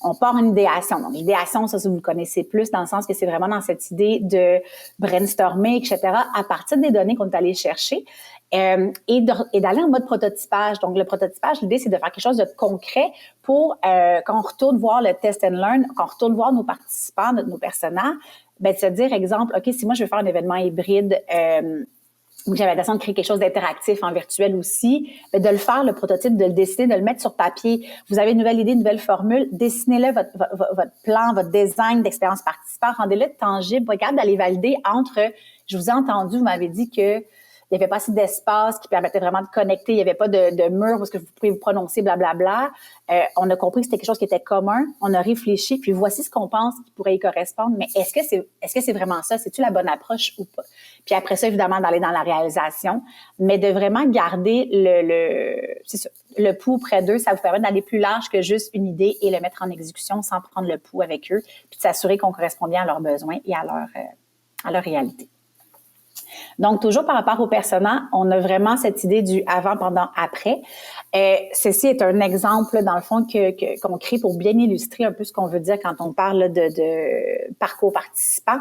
On part en idéation. Donc, l'idéation, ça, vous le connaissez plus dans le sens que c'est vraiment dans cette idée de brainstormer, etc., à partir des données qu'on est allé chercher et d'aller en mode prototypage. Donc, le prototypage, l'idée, c'est de faire quelque chose de concret pour quand on retourne voir le test and learn, quand on retourne voir nos participants, nos personnages, ben, de se dire, exemple, OK, si moi, je veux faire un événement hybride, j'avais l'intention de créer quelque chose d'interactif en virtuel aussi, mais de le faire, le prototype, de le dessiner, de le mettre sur papier. Vous avez une nouvelle idée, une nouvelle formule, dessinez-le, votre plan, votre design d'expérience participant, rendez-le tangible, pas capable d'aller valider entre, je vous ai entendu, vous m'avez dit que il n'y avait pas assez d'espace qui permettait vraiment de connecter, il n'y avait pas de mur où est-ce que vous pouvez vous prononcer, blablabla. On a compris que c'était quelque chose qui était commun, on a réfléchi, puis voici ce qu'on pense qui pourrait y correspondre, mais est-ce que c'est vraiment ça? C'est-tu la bonne approche ou pas? Puis après ça, évidemment, d'aller dans la réalisation, mais de vraiment garder le pouls près d'eux, ça vous permet d'aller plus large que juste une idée et le mettre en exécution sans prendre le pouls avec eux, puis de s'assurer qu'on correspond bien à leurs besoins et à leur réalité. Donc, toujours par rapport aux personnages, on a vraiment cette idée du avant, pendant, après. Ceci est un exemple, dans le fond, qu'on crée pour bien illustrer un peu ce qu'on veut dire quand on parle de parcours participant.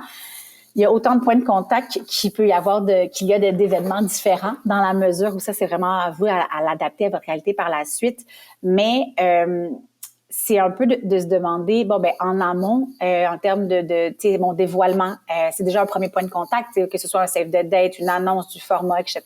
Il y a autant de points de contact qu'il y a d'événements différents dans la mesure où ça, c'est vraiment à vous à l'adapter à votre réalité par la suite. Mais c'est un peu de se demander, bon, ben en amont, en termes de tu sais, mon dévoilement, c'est déjà un premier point de contact, que ce soit un save the date, une annonce du format, etc.,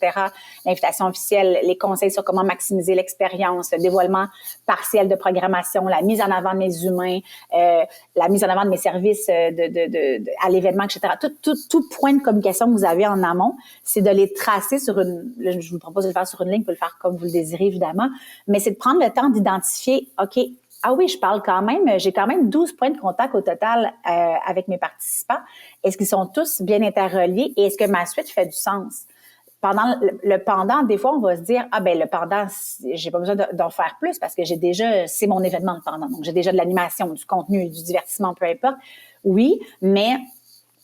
l'invitation officielle, les conseils sur comment maximiser l'expérience, le dévoilement partiel de programmation, la mise en avant de mes humains, la mise en avant de mes services à l'événement, etc. Tout point de communication que vous avez en amont, c'est de les tracer sur je vous propose de le faire sur une ligne, vous pouvez le faire comme vous le désirez, évidemment, mais c'est de prendre le temps d'identifier, OK, ah oui, j'ai quand même 12 points de contact au total avec mes participants. Est-ce qu'ils sont tous bien interreliés et est-ce que ma suite fait du sens? Pendant le pendant, des fois, on va se dire, ah ben le pendant, j'ai pas besoin d'en faire plus parce que c'est mon événement le pendant. Donc, j'ai déjà de l'animation, du contenu, du divertissement, peu importe. Oui, mais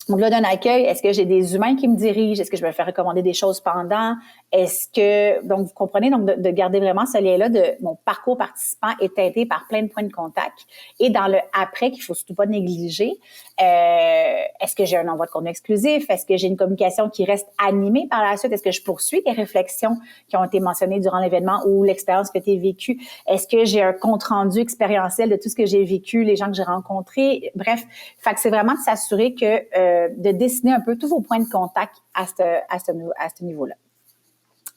donc là, d'un accueil, est-ce que j'ai des humains qui me dirigent? Est-ce que je me fais recommander des choses pendant? Donc, vous comprenez, donc, de garder vraiment ce lien-là de mon parcours participant est teinté par plein de points de contact. Et dans le après, qu'il faut surtout pas négliger, est-ce que j'ai un envoi de contenu exclusif? Est-ce que j'ai une communication qui reste animée par la suite? Est-ce que je poursuis les réflexions qui ont été mentionnées durant l'événement ou l'expérience qui a été vécue? Est-ce que j'ai un compte-rendu expérientiel de tout ce que j'ai vécu, les gens que j'ai rencontrés? Bref, fait que c'est vraiment de s'assurer que de dessiner un peu tous vos points de contact à ce niveau-là.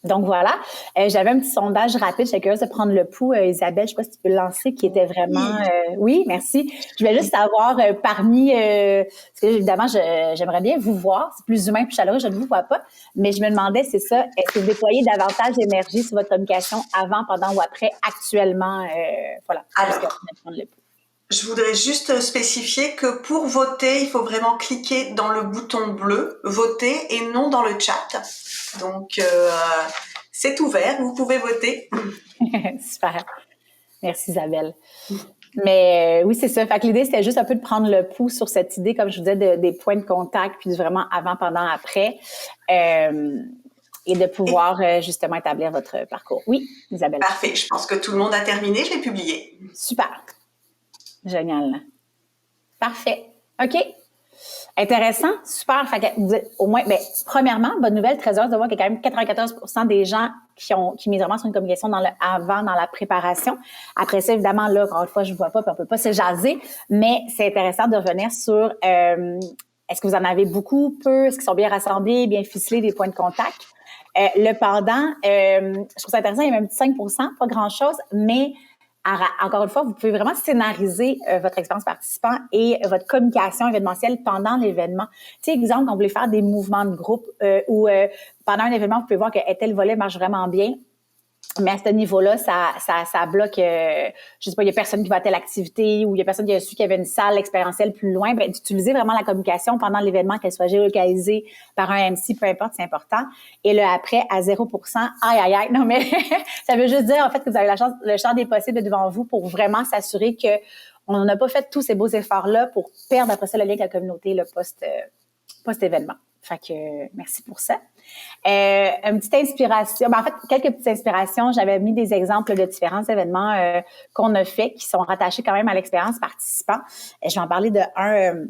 Donc voilà, j'avais un petit sondage rapide, j'étais curieuse de prendre le pouls. Isabelle, je sais pas si tu peux le lancer, qui était vraiment... oui, merci. Je voulais juste savoir parmi... parce que évidemment, j'aimerais bien vous voir, c'est plus humain, plus chaleureux, je ne vous vois pas, mais je me demandais, c'est ça, est-ce que vous déployez davantage d'énergie sur votre communication avant, pendant ou après, actuellement? Voilà. Alors, je voudrais juste spécifier que pour voter, il faut vraiment cliquer dans le bouton bleu, voter, et non dans le chat. Donc, c'est ouvert, vous pouvez voter. Super. Merci Isabelle. Mais oui, c'est ça. Fait que l'idée, c'était juste un peu de prendre le pouls sur cette idée, comme je vous disais, des points de contact, puis vraiment avant, pendant, après, et de pouvoir justement établir votre parcours. Oui, Isabelle. Parfait. Je pense que tout le monde a terminé. Je l'ai publié. Super. Génial. Parfait. OK. Intéressant, super. Fait que vous êtes au moins, premièrement, bonne nouvelle, très heureuse de voir qu'il y a quand même 94% des gens qui misent vraiment sur une communication dans la préparation. Après ça, évidemment, là, encore une fois, je ne vois pas, puis on peut pas se jaser, mais c'est intéressant de revenir sur est-ce que vous en avez beaucoup, peu, est-ce qu'ils sont bien rassemblés, bien ficelés, des points de contact. Le pendant, je trouve ça intéressant, il y a même 5%, pas grand-chose, mais encore une fois, vous pouvez vraiment scénariser votre expérience participant et votre communication événementielle pendant l'événement. Tu sais, exemple, quand vous voulez faire des mouvements de groupe ou pendant un événement, vous pouvez voir que tel volet marche vraiment bien. Mais à ce niveau-là, ça bloque, je sais pas, il y a personne qui va à telle activité ou il y a personne qui a su qu'il y avait une salle expérientielle plus loin. Ben, d'utiliser vraiment la communication pendant l'événement, qu'elle soit géolocalisée par un MC, peu importe, c'est important. Et le après, à 0%, aïe. Non, mais ça veut juste dire, en fait, que vous avez le champ des possibles devant vous pour vraiment s'assurer que on n'a pas fait tous ces beaux efforts-là pour perdre après ça le lien avec la communauté, le post-événement. Fait que merci pour ça. Une petite inspiration, en fait, quelques petites inspirations. J'avais mis des exemples de différents événements qu'on a fait qui sont rattachés quand même à l'expérience participant. Et je vais en parler de un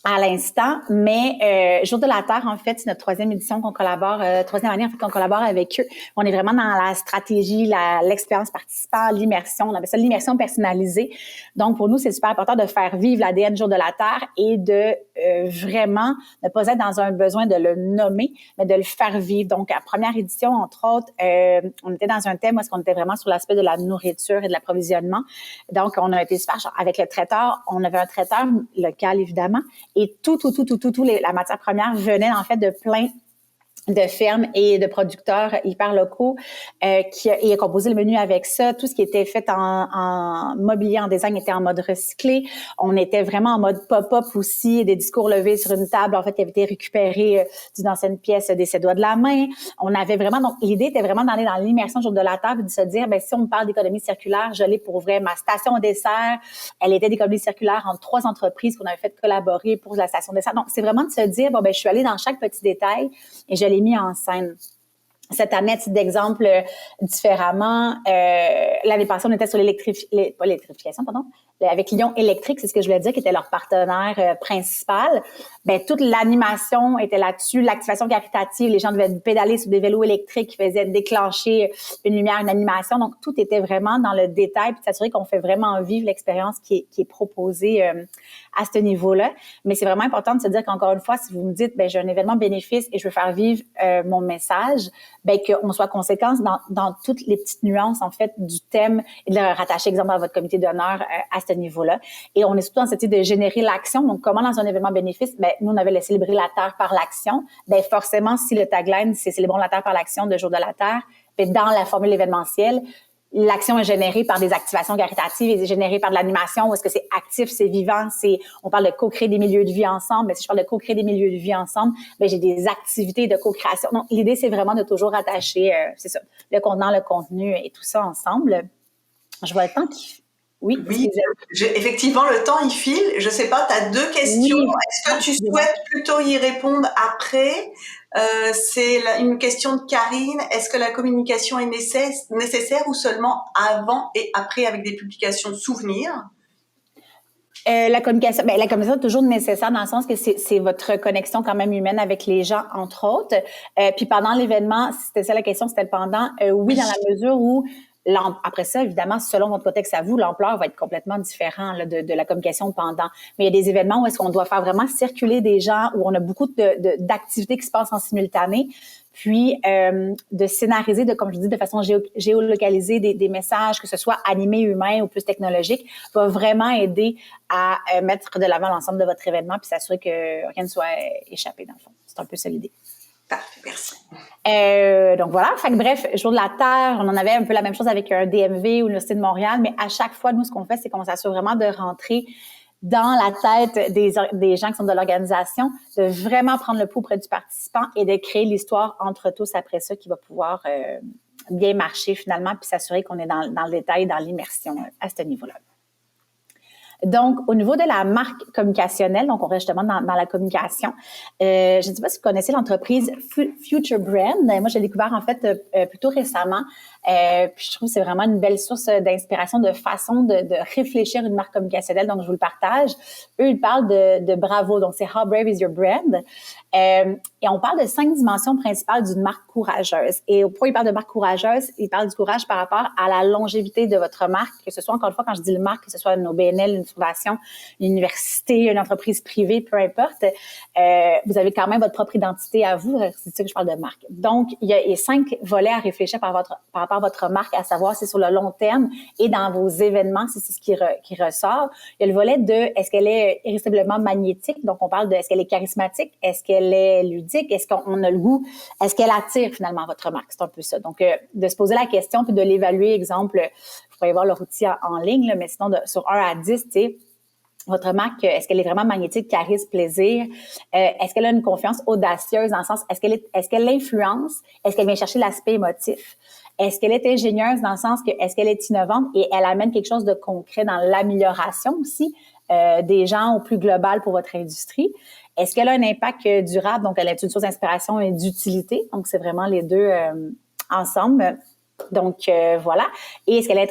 à l'instant, mais Jour de la Terre, en fait, c'est notre troisième édition qu'on collabore, troisième année en fait qu'on collabore avec eux. On est vraiment dans la stratégie, l'expérience participant, l'immersion, on appelle ça l'immersion personnalisée. Donc, pour nous, c'est super important de faire vivre l'ADN Jour de la Terre et de vraiment ne pas être dans un besoin de le nommer, mais de le faire vivre. Donc, à première édition, entre autres, on était dans un thème où est-ce qu'on était vraiment sur l'aspect de la nourriture et de l'approvisionnement. Donc, on a été super avec le traiteur. On avait un traiteur local, évidemment, et la matière première venait en fait de plein de fermes et de producteurs hyper locaux qui a composé le menu avec ça. Tout ce qui était fait en mobilier, en design était en mode recyclé. On était vraiment en mode pop-up aussi, des discours levés sur une table en fait qui avait été récupérée d'une ancienne pièce des Ses doigts de la main. On avait vraiment, donc l'idée était vraiment d'aller dans l'immersion Jour de la Terre et de se dire, ben si on parle d'économie circulaire, je l'ai pour vrai. Ma station dessert, elle était d'économie circulaire entre 3 entreprises qu'on avait fait collaborer pour la station dessert. Donc c'est vraiment de se dire, bon ben je suis allée dans chaque petit détail et je l'ai mis en scène. Cette année, à titre d'exemple, différemment, l'année passée, on était sur avec Lyon Électrique, c'est ce que je voulais dire, qui était leur partenaire principal. Ben toute l'animation était là-dessus, l'activation caritative, les gens devaient pédaler sur des vélos électriques qui faisaient déclencher une lumière, une animation. Donc, tout était vraiment dans le détail, puis s'assurer qu'on fait vraiment vivre l'expérience qui est proposée à ce niveau-là. Mais c'est vraiment important de se dire qu'encore une fois, si vous me dites, ben j'ai un événement bénéfice et je veux faire vivre mon message, ben qu'on soit conséquence dans toutes les petites nuances en fait du thème et de le rattacher, exemple, à votre comité d'honneur à ce niveau-là. Et on est surtout dans cette idée de générer l'action. Donc, comment dans un événement bénéfice, ben nous on avait célébrer la Terre par l'action. Ben forcément, si le tagline c'est célébrons la Terre par l'action de Jour de la Terre, ben dans la formule événementielle, l'action est générée par des activations caritatives et est générée par de l'animation. Est-ce que c'est actif, c'est vivant, on parle de co-créer des milieux de vie ensemble. Mais si je parle de co-créer des milieux de vie ensemble, ben j'ai des activités de co-création. Donc, l'idée, c'est vraiment de toujours attacher, c'est ça, le contenant, le contenu et tout ça ensemble. Je vois le temps qui... Oui, effectivement, le temps, il file. Je sais pas, tu as 2 questions. Oui. Est-ce que tu souhaites plutôt y répondre après? C'est une question de Karine. Est-ce que la communication est nécessaire ou seulement avant et après avec des publications de souvenirs? La communication est toujours nécessaire dans le sens que c'est votre connexion quand même humaine avec les gens, entre autres. Puis pendant l'événement, si c'était ça la question, c'était le pendant. Oui, dans la mesure où après ça, évidemment, selon votre contexte à vous, l'ampleur va être complètement différent là, de la communication pendant. Mais il y a des événements où est-ce qu'on doit faire vraiment circuler des gens, où on a beaucoup d'activités qui se passent en simultané, puis de scénariser, comme je dis, de façon géolocalisée des messages, que ce soit animé, humain ou plus technologique, va vraiment aider à mettre de l'avant l'ensemble de votre événement puis s'assurer que rien ne soit échappé, dans le fond. C'est un peu ça l'idée. Parfait, merci. Donc voilà, fait que bref, Jour de la Terre, on en avait un peu la même chose avec un DMV ou l'Université de Montréal, mais à chaque fois, nous, ce qu'on fait, c'est qu'on s'assure vraiment de rentrer dans la tête des gens qui sont de l'organisation, de vraiment prendre le pouls auprès du participant et de créer l'histoire entre tous après ça qui va pouvoir bien marcher finalement puis s'assurer qu'on est dans le détail, dans l'immersion à ce niveau-là. Donc, au niveau de la marque communicationnelle, donc on reste justement dans la communication, je ne sais pas si vous connaissez l'entreprise Future Brand. Moi, j'ai découvert en fait plutôt récemment. Puis je trouve que c'est vraiment une belle source d'inspiration, de façon de réfléchir une marque communicationnelle. Donc, je vous le partage. Eux, ils parlent de Bravo. Donc, c'est How Brave is Your Brand? Et on parle de 5 dimensions principales d'une marque courageuse. Et pourquoi ils parlent de marque courageuse? Ils parlent du courage par rapport à la longévité de votre marque, que ce soit, encore une fois, quand je dis le marque, que ce soit une OBNL, une fondation, une université, une entreprise privée, peu importe, vous avez quand même votre propre identité à vous. C'est ça que je parle de marque. Donc, il y a 5 volets à réfléchir par rapport à votre marque, à savoir si sur le long terme et dans vos événements, si c'est ce qui ressort. Il y a le volet de est-ce qu'elle est irrésistiblement magnétique? Donc, on parle de est-ce qu'elle est charismatique? Est-ce qu'elle est ludique? Est-ce qu'on a le goût? Est-ce qu'elle attire finalement votre marque? C'est un peu ça. Donc, de se poser la question puis de l'évaluer. Exemple, vous pourriez voir leur outil en ligne, là, mais sinon, sur 1 à 10, tu sais, votre marque, est-ce qu'elle est vraiment magnétique, charisme, plaisir? Est-ce qu'elle a une confiance audacieuse dans le sens, est-ce qu'elle influence? Est-ce qu'elle vient chercher l'aspect émotif? Est-ce qu'elle est ingénieuse dans le sens que, est-ce qu'elle est innovante et elle amène quelque chose de concret dans l'amélioration aussi des gens au plus global pour votre industrie? Est-ce qu'elle a un impact durable? Donc, elle est une source d'inspiration et d'utilité. Donc, c'est vraiment les deux ensemble. Donc, voilà. Et est-ce qu'elle est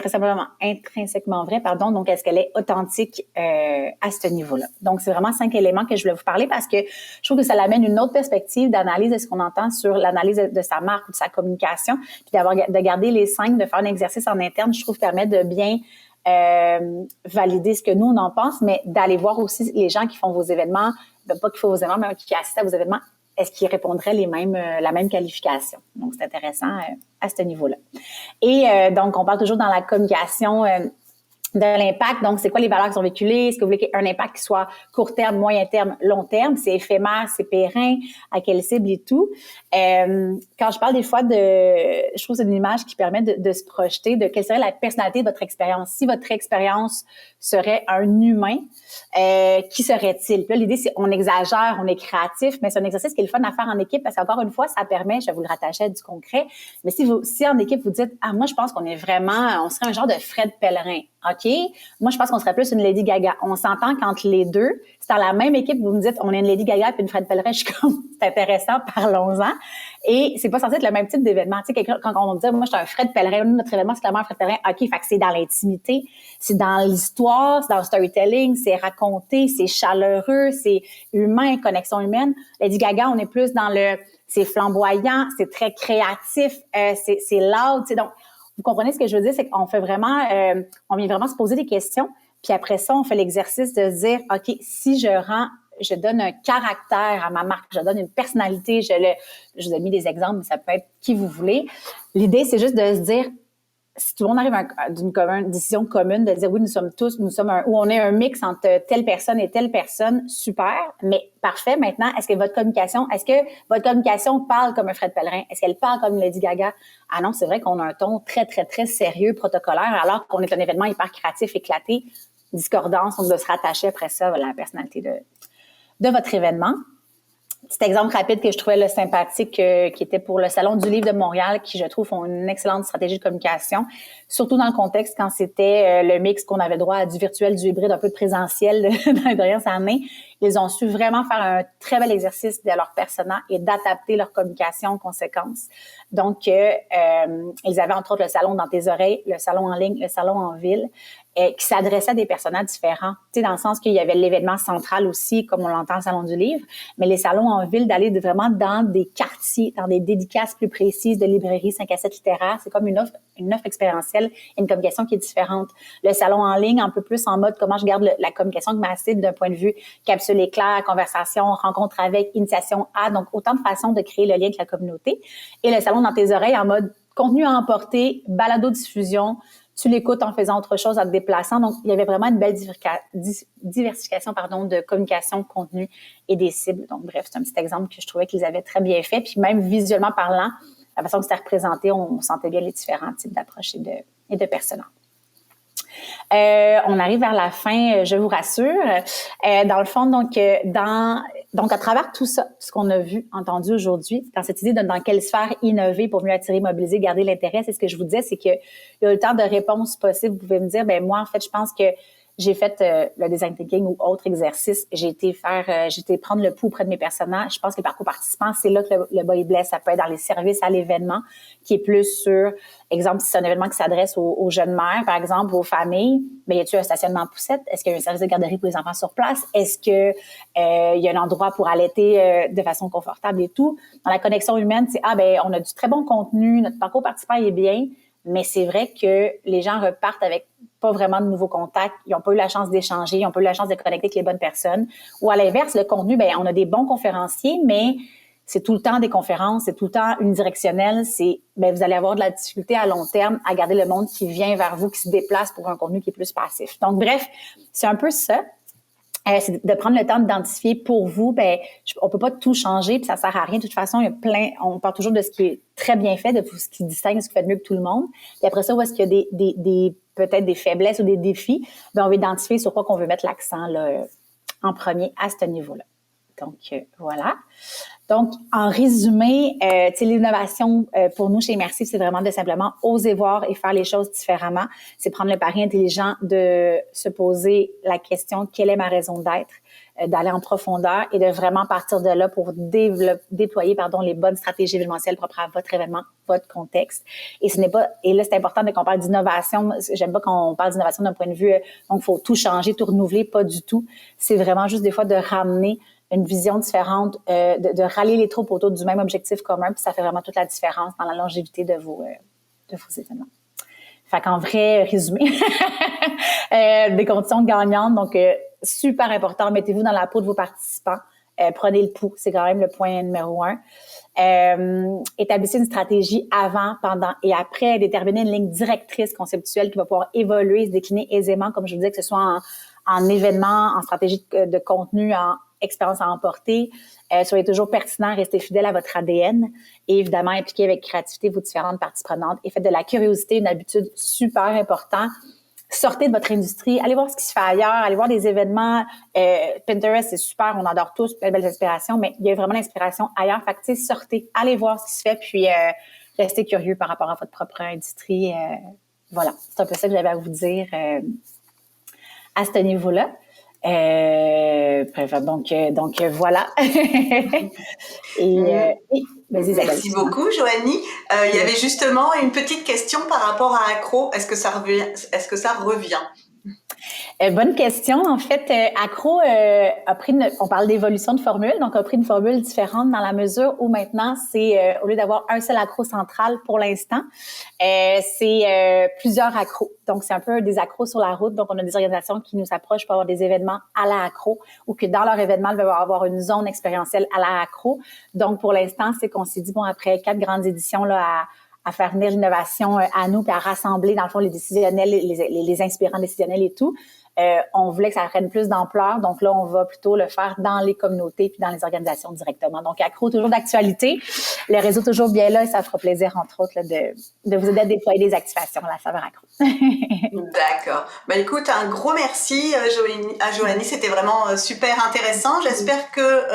intrinsèquement vraie, pardon. Donc, est-ce qu'elle est authentique à ce niveau-là? Donc, c'est vraiment 5 éléments que je voulais vous parler parce que je trouve que ça l'amène une autre perspective d'analyse de ce qu'on entend sur l'analyse de sa marque ou de sa communication. Puis de garder les 5, de faire un exercice en interne, je trouve, permet de bien valider ce que nous, on en pense, mais d'aller voir aussi les gens qui font vos événements, pas qui font vos événements, mais qui assistent à vos événements, est-ce qu'ils répondraient la même qualification? Donc, c'est intéressant à ce niveau-là. Et donc, on parle toujours dans la communication de l'impact. Donc, c'est quoi les valeurs qui sont véhiculées? Est-ce que vous voulez un impact qui soit court terme, moyen terme, long terme? C'est éphémère, c'est périn, à quelle cible et tout. Quand je parle des fois je trouve que c'est une image qui permet de se projeter de quelle serait la personnalité de votre expérience. Si votre expérience serait un humain, qui serait-il? Puis là, l'idée, c'est on exagère, on est créatif, mais c'est un exercice qui est le fun à faire en équipe parce qu'encore une fois, ça permet, je vais vous le rattacher à du concret, mais si en équipe, vous dites, moi, je pense qu'on est vraiment, on serait un genre de Fred Pellerin. OK? Moi, je pense qu'on serait plus une Lady Gaga. On s'entend qu'entre les deux, c'est dans la même équipe, vous me dites, on est une Lady Gaga puis une Fred Pellerin. Je suis comme, c'est intéressant, parlons-en. Et c'est pas censé être le même type d'événement. Tu sais, quand on dit, moi, je suis un Fred Pellerin, notre événement, c'est clairement un Fred Pellerin. OK, fait que c'est dans l'intimité, c'est dans l'histoire, c'est dans le storytelling, c'est raconté, c'est chaleureux, c'est humain, connexion humaine. Lady Gaga, on est plus dans c'est flamboyant, c'est très créatif, c'est loud, tu sais, donc, vous comprenez ce que je veux dire? C'est qu'on fait vraiment, on vient vraiment se poser des questions. Puis après ça, on fait l'exercice de se dire, OK, si je donne un caractère à ma marque, je donne une personnalité, je vous ai mis des exemples, mais ça peut être qui vous voulez. L'idée, c'est juste de se dire, si tout le monde arrive d'une décision commune, de dire oui, ou on est un mix entre telle personne et telle personne, super, mais parfait. Maintenant, est-ce que votre communication parle comme un Fred Pellerin? Est-ce qu'elle parle comme Lady Gaga? Ah non, c'est vrai qu'on a un ton très, très, très sérieux, protocolaire, alors qu'on est un événement hyper créatif, éclaté, discordance, donc de se rattacher après ça à la personnalité de votre événement. Petit exemple rapide que je trouvais sympathique, qui était pour le Salon du Livre de Montréal, qui, je trouve, font une excellente stratégie de communication, surtout dans le contexte quand c'était le mix qu'on avait droit à du virtuel, du hybride, un peu de présentiel dans les dernières années. Ils ont su vraiment faire un très bel exercice de leur persona et d'adapter leur communication en conséquence. Donc, ils avaient entre autres le salon dans tes oreilles, le salon en ligne, le salon en ville, qui s'adressait à des personnages différents. Tu sais, dans le sens qu'il y avait l'événement central aussi, comme on l'entend au Salon du Livre, mais les salons en ville, d'aller vraiment dans des quartiers, dans des dédicaces plus précises de librairies 5 à 7 littéraires. C'est comme une offre expérientielle et une communication qui est différente. Le salon en ligne, un peu plus en mode comment je garde la communication de ma cible d'un point de vue capsule éclair, conversation, rencontre avec, initiation à, donc autant de façons de créer le lien avec la communauté. Et le salon dans tes oreilles en mode contenu à emporter, balado-diffusion, tu l'écoutes en faisant autre chose, en te déplaçant. Donc, il y avait vraiment une belle diversification de communication, contenu et des cibles. Donc, bref, c'est un petit exemple que je trouvais qu'ils avaient très bien fait. Puis même visuellement parlant, la façon que c'était représenté, on sentait bien les différents types d'approches et de personnages. On arrive vers la fin, je vous rassure. Dans le fond, donc à travers tout ça, ce qu'on a vu, entendu aujourd'hui, dans cette idée de dans quelle sphère innover pour mieux attirer, mobiliser, garder l'intérêt, c'est ce que je vous disais, c'est qu'il y a autant de réponses possibles. Vous pouvez me dire, moi, en fait, je pense que j'ai fait le design thinking ou autre exercice. J'ai été prendre le pouls auprès de mes personnages. Je pense que le parcours participant, c'est là que le bas il blesse. Ça peut être dans les services à l'événement, qui est plus sur, exemple, si c'est un événement qui s'adresse aux jeunes mères, par exemple, aux familles, ben y a-t-il un stationnement poussette? Est-ce qu'il y a un service de garderie pour les enfants sur place? Est-ce que il y a un endroit pour allaiter de façon confortable et tout? Dans la connexion humaine, c'est on a du très bon contenu, notre parcours participant est bien, mais c'est vrai que les gens repartent avec pas vraiment de nouveaux contacts, ils n'ont pas eu la chance d'échanger, ils n'ont pas eu la chance de connecter avec les bonnes personnes. Ou à l'inverse, le contenu, on a des bons conférenciers, mais c'est tout le temps des conférences, c'est tout le temps unidirectionnel. Vous allez avoir de la difficulté à long terme à garder le monde qui vient vers vous, qui se déplace pour un contenu qui est plus passif. Donc, bref, c'est un peu ça. C'est de prendre le temps d'identifier pour vous, on peut pas tout changer, puis ça sert à rien. De toute façon, il y a on parle toujours de ce qui est très bien fait, de ce qui distingue, ce qui fait mieux que tout le monde. Puis après ça, où est-ce qu'il y a peut-être des faiblesses ou des défis, on va identifier sur quoi qu'on veut mettre l'accent là, en premier à ce niveau-là. Donc, voilà. Donc, en résumé, l'innovation pour nous chez Immersive, c'est vraiment de simplement oser voir et faire les choses différemment. C'est prendre le pari intelligent de se poser la question « Quelle est ma raison d'être? » D'aller en profondeur et de vraiment partir de là pour déployer les bonnes stratégies événementielles propres à votre événement, votre contexte. Et là, c'est important qu'on parle d'innovation. J'aime pas qu'on parle d'innovation d'un point de vue, donc, faut tout changer, tout renouveler, pas du tout. C'est vraiment juste des fois de ramener une vision différente, de rallier les troupes autour du même objectif commun, puis ça fait vraiment toute la différence dans la longévité de vos événements. Fait qu'en vrai, résumé, des conditions gagnantes, donc super important, mettez-vous dans la peau de vos participants, prenez le pouls, c'est quand même le point numéro 1. Établissez une stratégie avant, pendant et après, déterminez une ligne directrice conceptuelle qui va pouvoir évoluer, se décliner aisément, comme je vous disais, que ce soit en événement, en stratégie de contenu, en expérience à emporter. Soyez toujours pertinent, restez fidèle à votre ADN et évidemment impliquez avec créativité vos différentes parties prenantes et faites de la curiosité une habitude super importante. Sortez de votre industrie, allez voir ce qui se fait ailleurs, allez voir des événements. Pinterest, c'est super, on adore tous, plein de belles inspirations, mais il y a vraiment l'inspiration ailleurs. Fait que, sortez, allez voir ce qui se fait, puis restez curieux par rapport à votre propre industrie. Voilà, c'est un peu ça que j'avais à vous dire à ce niveau-là. Donc voilà. Vas-y, Isabelle. Merci beaucoup, Joanie. Il y avait justement une petite question par rapport à Accro. Est-ce que ça revient? Bonne question. En fait, Accro a pris on parle d'évolution de formule, donc a pris une formule différente dans la mesure où maintenant, c'est au lieu d'avoir un seul accro central pour l'instant, c'est plusieurs accros. Donc, c'est un peu des accros sur la route. Donc, on a des organisations qui nous approchent pour avoir des événements à la accro ou que dans leur événement, ils veulent avoir une zone expérientielle à la accro. Donc, pour l'instant, c'est qu'on s'est dit, après 4 grandes éditions là à faire venir l'innovation à nous, puis à rassembler, dans le fond, les décisionnels, les inspirants décisionnels et tout. On voulait que ça prenne plus d'ampleur. Donc là, on va plutôt le faire dans les communautés puis dans les organisations directement. Donc, Accro, toujours d'actualité. Le réseau toujours bien là et ça fera plaisir, entre autres, là, de vous aider à déployer des activations à la saveur Accro. D'accord. Écoute, un gros merci à Joanie. C'était vraiment super intéressant. J'espère que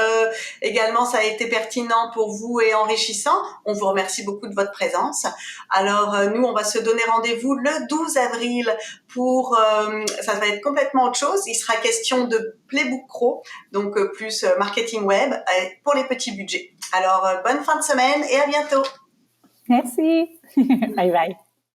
également ça a été pertinent pour vous et enrichissant. On vous remercie beaucoup de votre présence. Alors, nous, on va se donner rendez-vous le 12 avril pour... ça va être complètement autre chose. Il sera question de Playbook Pro, donc plus marketing web pour les petits budgets. Alors, bonne fin de semaine et à bientôt. Merci. Bye bye.